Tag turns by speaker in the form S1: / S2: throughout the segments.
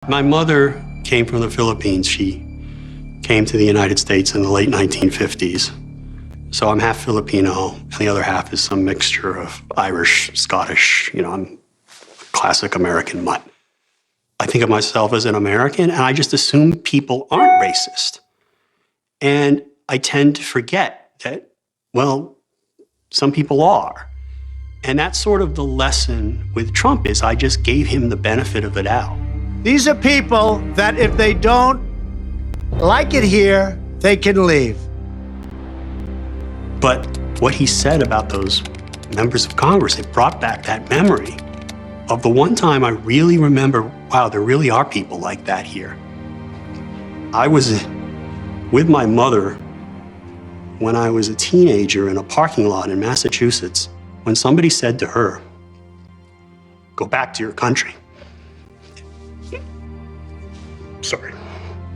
S1: My mother came from the Philippines. She came to the United States in the late 1950s. So I'm half Filipino, and the other half is some mixture of Irish, Scottish, I'm classic American mutt. I think of myself as an American, and I just assume people aren't racist. And I tend to forget that, well, some people are. And that's sort of the lesson with Trump is I just gave him the benefit of the doubt.
S2: These are people that if they don't like it here, they can leave.
S1: But what he said about those members of Congress, it brought back that memory of the one time I really remember, wow, there really are people like that here. I was with my mother when I was a teenager in a parking lot in Massachusetts when somebody said to her, "Go back to your country." Sorry.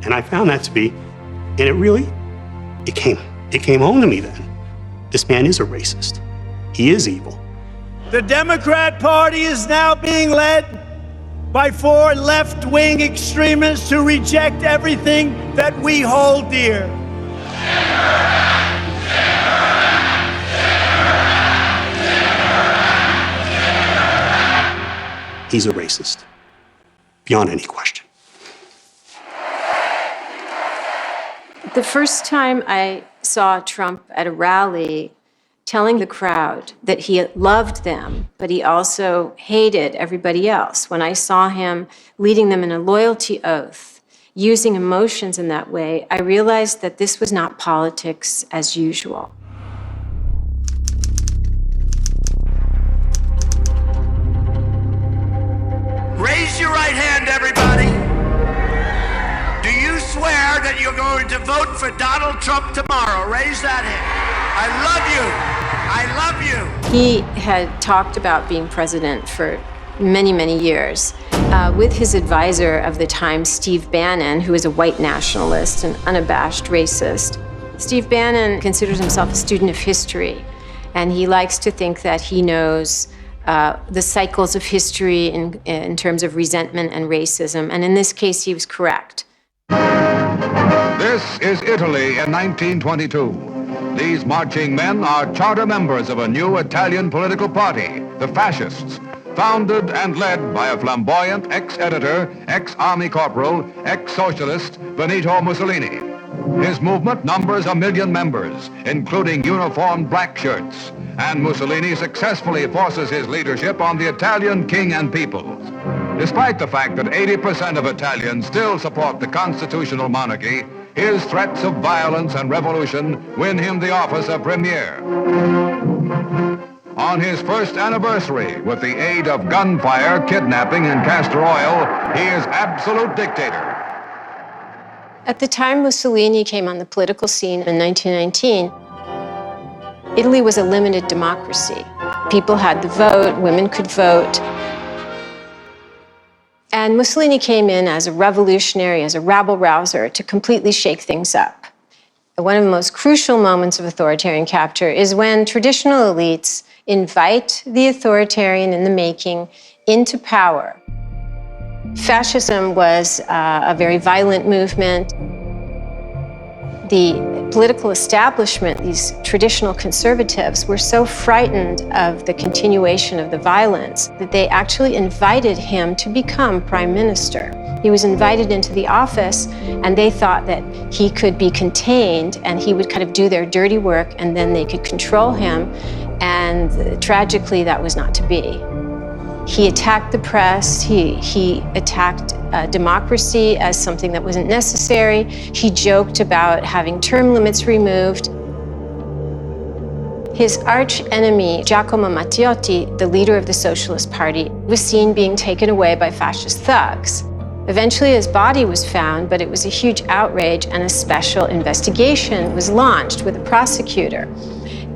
S1: And I found that to be, and it came home to me then. This man is a racist. He is evil.
S2: The Democrat Party is now being led by 4 left-wing extremists who reject everything that we hold dear.
S1: He's a racist, beyond any question.
S3: The first time I saw Trump at a rally telling the crowd that he loved them, but he also hated everybody else, when I saw him leading them in a loyalty oath, using emotions in that way, I realized that this was not politics as usual.
S4: Raise your right hand, everybody. Do you swear that you're going to vote for Donald Trump tomorrow? Raise that hand. I love you. I love you.
S3: He had talked about being president for many, many years with his advisor of the time, Steve Bannon, who is a white nationalist and unabashed racist. Steve Bannon considers himself a student of history, and he likes to think that he knows the cycles of history in terms of resentment and racism, and in this case, he was correct.
S5: This is Italy in 1922. These marching men are charter members of a new Italian political party, the Fascists, founded and led by a flamboyant ex-editor, ex-army corporal, ex-socialist, Benito Mussolini. His movement numbers 1 million members, including uniformed black shirts, and Mussolini successfully forces his leadership on the Italian king and people. Despite the fact that 80% of Italians still support the constitutional monarchy, his threats of violence and revolution win him the office of premier. On his first anniversary, with the aid of gunfire, kidnapping, and castor oil, he is absolute dictator.
S3: At the time Mussolini came on the political scene in 1919, Italy was a limited democracy. People had the vote, women could vote. And Mussolini came in as a revolutionary, as a rabble-rouser, to completely shake things up. One of the most crucial moments of authoritarian capture is when traditional elites invite the authoritarian in the making into power. Fascism was a very violent movement. The political establishment, these traditional conservatives, were so frightened of the continuation of the violence that they actually invited him to become prime minister. He was invited into the office, and they thought that he could be contained and he would kind of do their dirty work, and then they could control him. And tragically, that was not to be. He attacked the press, he attacked democracy as something that wasn't necessary. He joked about having term limits removed. His arch enemy, Giacomo Matteotti, the leader of the Socialist Party, was seen being taken away by fascist thugs. Eventually his body was found, but it was a huge outrage, and a special investigation was launched with a prosecutor.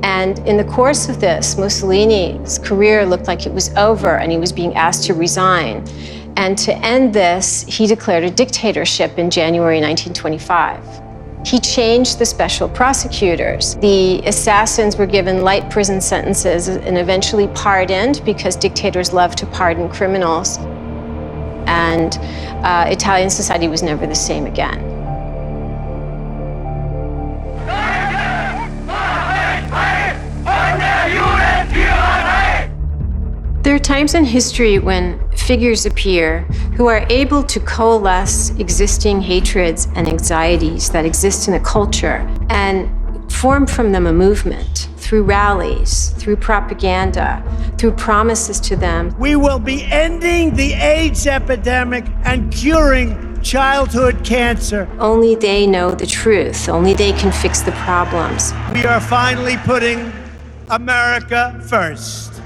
S3: And in the course of this, Mussolini's career looked like it was over, and he was being asked to resign. And to end this, he declared a dictatorship in January 1925. He changed the special prosecutors. The assassins were given light prison sentences and eventually pardoned, because dictators love to pardon criminals. and Italian society was never the same again. There are times in history when figures appear who are able to coalesce existing hatreds and anxieties that exist in a culture and form from them a movement through rallies, through propaganda, through promises to them.
S2: We will be ending the AIDS epidemic and curing childhood cancer.
S3: Only they know the truth. Only they can fix the problems.
S2: We are finally putting America first.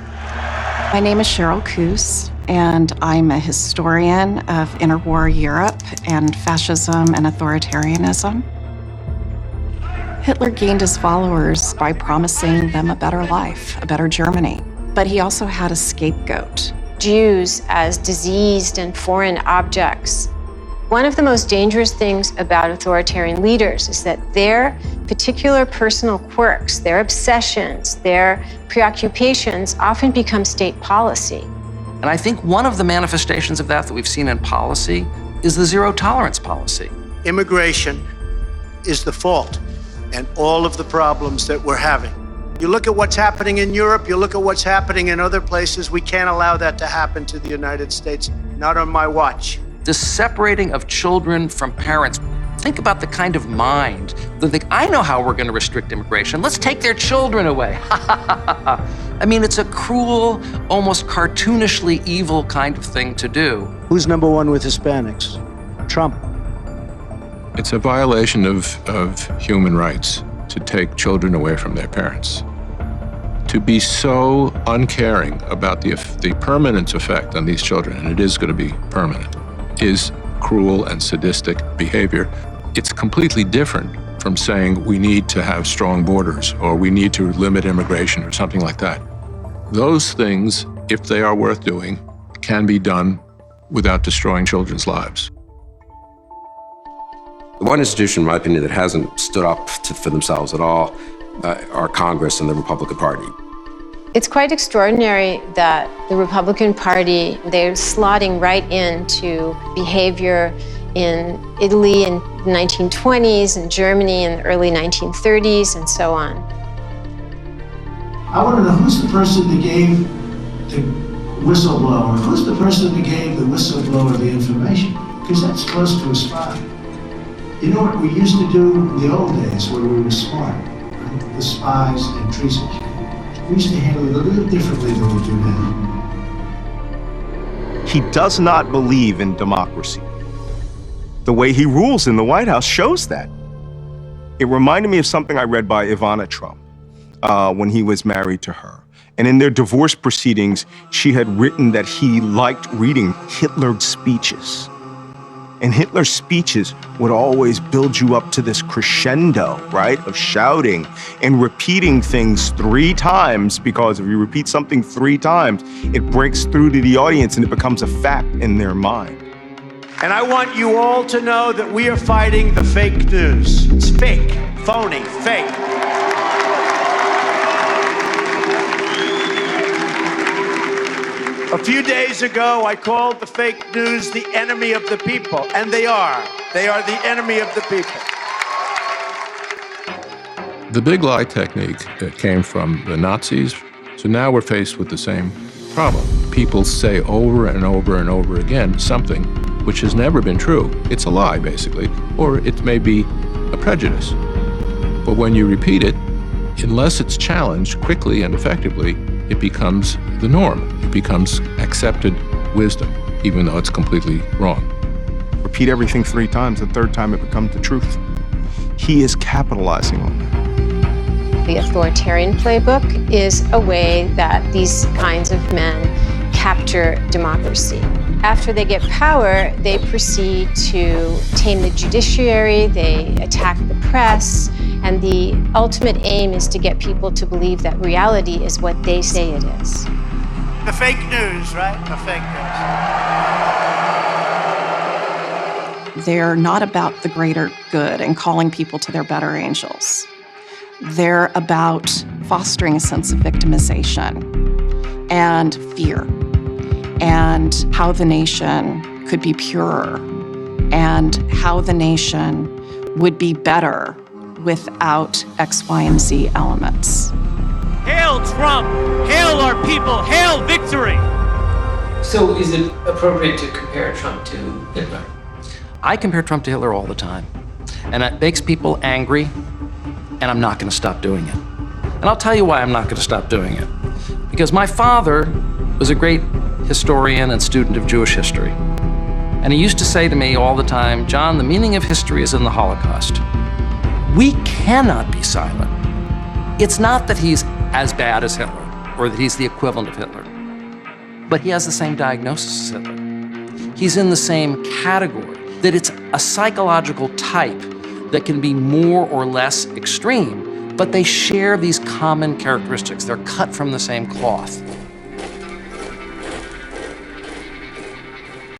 S6: My name is Cheryl Coos, and I'm a historian of interwar Europe and fascism and authoritarianism. Hitler gained his followers by promising them a better life, a better Germany. But he also had a scapegoat.
S3: Jews as diseased and foreign objects. One of the most dangerous things about authoritarian leaders is that their particular personal quirks, their obsessions, their preoccupations often become state policy.
S7: And I think one of the manifestations of that we've seen in policy is the zero tolerance policy.
S2: Immigration is the fault in all of the problems that we're having. You look at what's happening in Europe, you look at what's happening in other places, we can't allow that to happen to the United States, not on my watch.
S7: The separating of children from parents. Think about the kind of mind that think, I know how we're going to restrict immigration. Let's take their children away. I mean, it's a cruel, almost cartoonishly evil kind of thing to do.
S2: Who's number one with Hispanics? Trump.
S8: It's a violation of human rights to take children away from their parents. To be so uncaring about the permanent effect on these children, and it is going to be permanent, is cruel and sadistic behavior. It's completely different from saying we need to have strong borders or we need to limit immigration or something like that. Those things, if they are worth doing, can be done without destroying children's lives.
S9: The one institution, in my opinion, that hasn't stood up for themselves at all are Congress and the Republican Party.
S3: It's quite extraordinary that the Republican Party, they're slotting right into behavior in Italy in the 1920s and Germany in the early 1930s and so on.
S10: I want to know who's the person that gave the whistleblower, who's the person that gave the whistleblower the information? Because that's close to a spy. You know what we used to do in the old days when we were smart, right? The spies and treason. We used to handle it a little differently than we do now.
S11: He does not believe in democracy. The way he rules in the White House shows that. It reminded me of something I read by Ivana Trump when he was married to her. And in their divorce proceedings, she had written that he liked reading Hitler's speeches. And Hitler's speeches would always build you up to this crescendo, right, of shouting and repeating things 3 times, because if you repeat something 3 times, it breaks through to the audience and it becomes a fact in their mind.
S2: And I want you all to know that we are fighting the fake news. It's fake, phony, fake. A few days ago, I called the fake news the enemy of the people, and they are. They are the enemy of the people.
S8: The big lie technique that came from the Nazis, so now we're faced with the same problem. People say over and over and over again something which has never been true. It's a lie, basically, or it may be a prejudice. But when you repeat it, unless it's challenged quickly and effectively, it becomes the norm. It becomes accepted wisdom, even though it's completely wrong.
S11: Repeat everything 3 times, the 3rd time it becomes the truth. He is capitalizing on that.
S3: The authoritarian playbook is a way that these kinds of men capture democracy. After they get power, they proceed to tame the judiciary, they attack the press, and the ultimate aim is to get people to believe that reality is what they say it is.
S2: The fake news, right? The fake news.
S6: They're not about the greater good and calling people to their better angels. They're about fostering a sense of victimization and fear, and how the nation could be purer and how the nation would be better without X, Y, and Z elements.
S12: Hail Trump! Hail our people! Hail victory!
S13: So is it appropriate to compare Trump to Hitler?
S7: I compare Trump to Hitler all the time. And it makes people angry, and I'm not going to stop doing it. And I'll tell you why I'm not going to stop doing it. Because my father was a great historian and student of Jewish history. And he used to say to me all the time, John, the meaning of history is in the Holocaust. We cannot be silent. It's not that he's as bad as Hitler, or that he's the equivalent of Hitler, but he has the same diagnosis as Hitler. He's in the same category, that it's a psychological type that can be more or less extreme, but they share these common characteristics. They're cut from the same cloth.